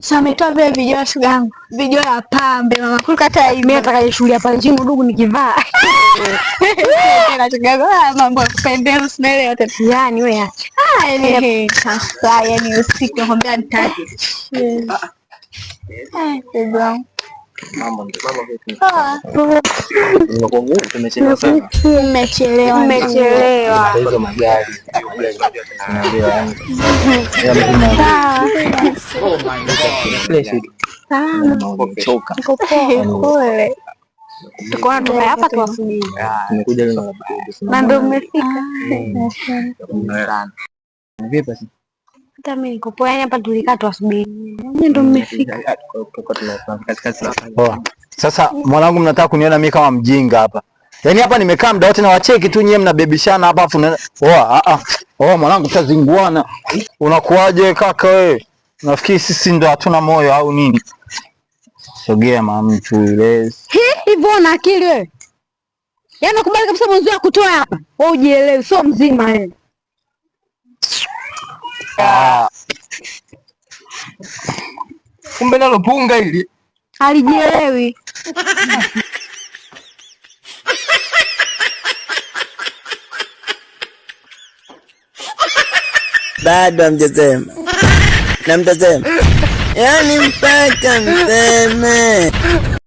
Sasa ametoa vile video shoga yangu. Video ya pambe mama kule kata hii mimi atakayeshuhudia pale chini ndugu nikivaa. Tena shoga yangu mambo ya kupendeza usielewe tena. Yaani wewe acha. Yaani sasa yaani usiku nakwambia nitaki. Bro. Mambo vipi? Tumechelewa sana. Tumechelewa. Hizo magari. Pole. Tuko na hapa tuwasubiri. Tumekuja leo na ndio mmefika. Vipi basi? Hata mimi niko poa, yani hapa tulikaa tuwasubiri. Mimi ndio mmefika. Sasa mwanangu, mnataka kuniona mimi kama mjinga hapa? Yaani hapa nimekaa muda wote na wacheki tu, nyewe mnabebishana hapa afu mwanangu tazinguana. Unakuaje kaka wewe? Nafikiri sisi ndo hatuna moyo au nini? Sogea mama mtu yule. Hivyo una akili wewe? Yaani nakubali kabisa mwanzo kutoa hapa. Wewe ujielewe, sio mzima wewe. Kumbe nalo punga hili. Halijielewi. Bado hamjasema. Na mtasema. Yaani mpaka mseme.